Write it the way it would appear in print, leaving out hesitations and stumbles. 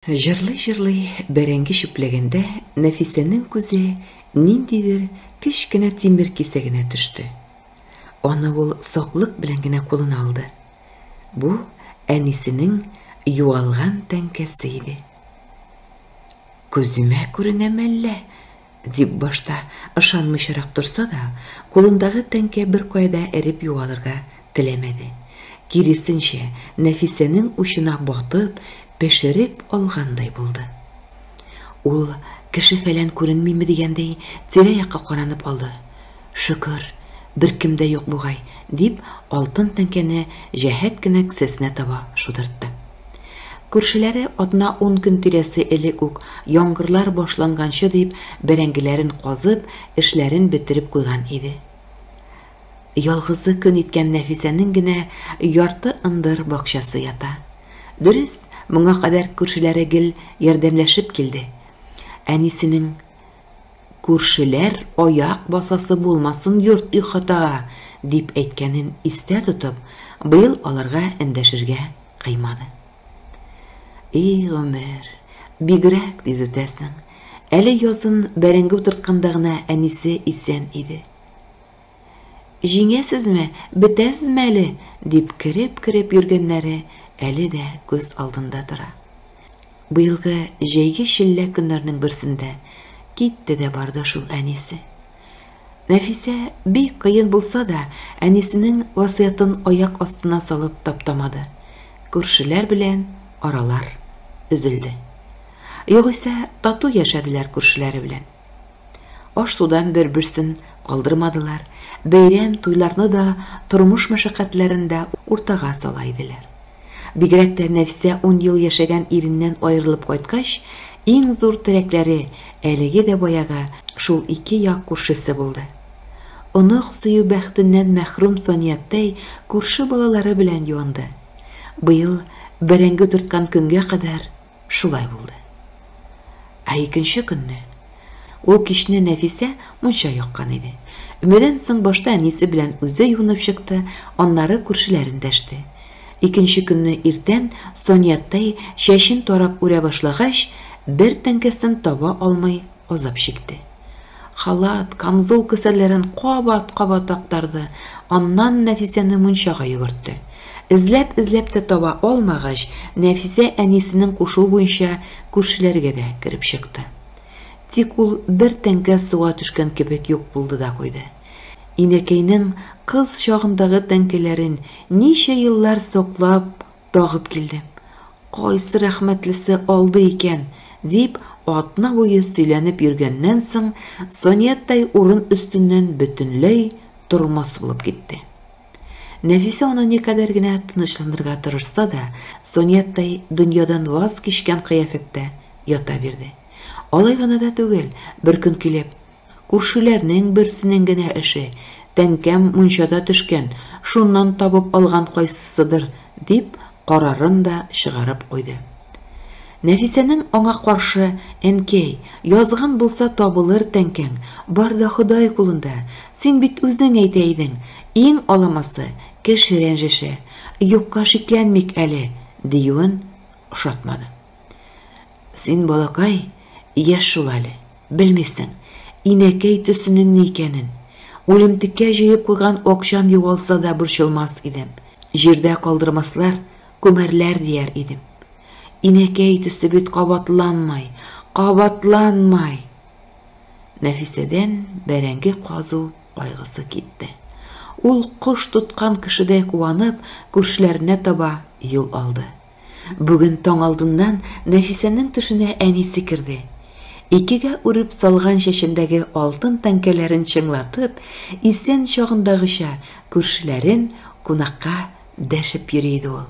Жырлый-жырлый бәрәңге чүплегендә Нәфисәнең күзе ниндидер кечкенә тимер кисәгенә төште. Аны ул саклык белән генә кулына алды. Бу әнисенең юалган тәңкәсе иде. «Күземә күренәме әллә?» дип башта ышанмыйчарак торса да, кулындагы тәңкә бер кайда эреп югалырга теләмәде. Киресенчә, Нәфисәнең учына батып, пешереп алгандай булды. Ул кеше фәлән күренмиме дигәндәй тирә-якка каранып алды. Шөкер, беркем дә юк бугай, дип алтын тәңкәне җәһәт кенә кесәсенә таба шудыртты. Күршеләре атна 10 көн тирәсе элек үк яңгырлар башланганчы дип бәрәңгеләрен казып, эшләрен бетереп куйган иде. Ялгызы көн иткән Нәфисәнең генә ярты ындыр бакчасы ята. Дөрес, моңа кадәр күршеләре гел ярдәмләшеп килде. Әнисенең «Күршеләр аяк басасы булмасын йорт ихатага» дип әйткәнен истә тотып, быел аларга эндәшергә кыймады. Гомер, бигрәк тиз үтәсең. Әле язын бәрәңге утыртканда гына әнисе исән иде. «Җиңәсезме, бетәсезме әле?» дип кереп йөргәннәре әле дә күз алдында тора. Быелгы җәйге шиллә көннәрнең берсендә китте дә барды шул әнисе. Нәфисә бик кыен булса да, әнисенең васыятын аяк астына салып таптамады. Күршеләр белән аралар өзелде. Югыйсә, тату яшәделәр күршеләре белән. Аш-судан бер-берсен калдырмадылар, бәйрәм туйларны да тормыш мәшәкатьләрендә уртага сала иделәр. Бигрәк тә Нәфисә 10 ел яшәгән иреннән аерылып кайткач, иң зур терәкләре әлеге дә баяга шул ике як күршесе булды. Онык сөю бәхтеннән мәхрүм Санияттай күрше балалары белән юанды. Быел бәрәңге төрткән көнгә кадәр шулай булды. Ә икенче көнне ул кичне Нәфисә мунча яккан иде. Өмәдән соң башта әнисе белән үзе юынып чыкты, аннары күршеләрен дәште. Икенче көнне иртән Санияттай чәчен тарап үрә башлагач, бер тәңкәсен таба алмый азап чикте. Халат, камзул кесәләрен кабат-кабат актарды, аннан Нәфисәне мунчага йөгертте. Эзләп тә таба алмагач, Нәфисә әнисенең кушуы буенча күршеләргә дә кереп чыкты. Тик ул бер тәңкә суга төшкән кебек юк булды да куйды. Инәкәйнең кыз чагындагы тәңкәләрен ничә еллар соклап тагып килдем. Кайсы рәхмәтлесе алды икән, дип атна буе сөйләнеп йөргәннән соң Санияттай урын өстеннән бөтенләй тормас булып китте. Нәфисә аны никадәр генә тынычландырырга тырышса да, Санияттай дөньядан ваз кичкән кыяфәттә ята бирде. Алай гына да түгел, бер көн килеп, күршеләрнең берсенең генә эше, тәңкәм мунчада төшкән, шуннан табып алган кайсысыдыр, дип карарын да чыгарып куйды. Нәфисәнең аңа каршы: «Әнкәй, язган булса табылыр тәңкәң, бар да Ходай кулында, син бит үзең әйтә идең, иң аламасы кеше рәнҗеше, юкка шикләнмик әле», диюен ошатмады. «Син, балакай, яшь шул әле, белмисең, инәкәй төсенең ни икәнен. Үлемтеккә җыеп куйган акчам югалса да борчылмас идем. Җирдә калдырмаслар, күмәрләр дияр идем. Инәкәй төсе бит кабатланмай. Нәфисәдән бәрәңге казу кайгысы китте. Ул кош тоткан кешедәй куанып, күршеләренә таба юл алды. Бүген таң алдыннан Нәфисәнең төшенә әнисе керде. Икегә үреп салган чәчендәге алтын тәңкәләрен чыңлатып, исән чагындагыча күршеләрен кунакка дәшеп йөри иде ул.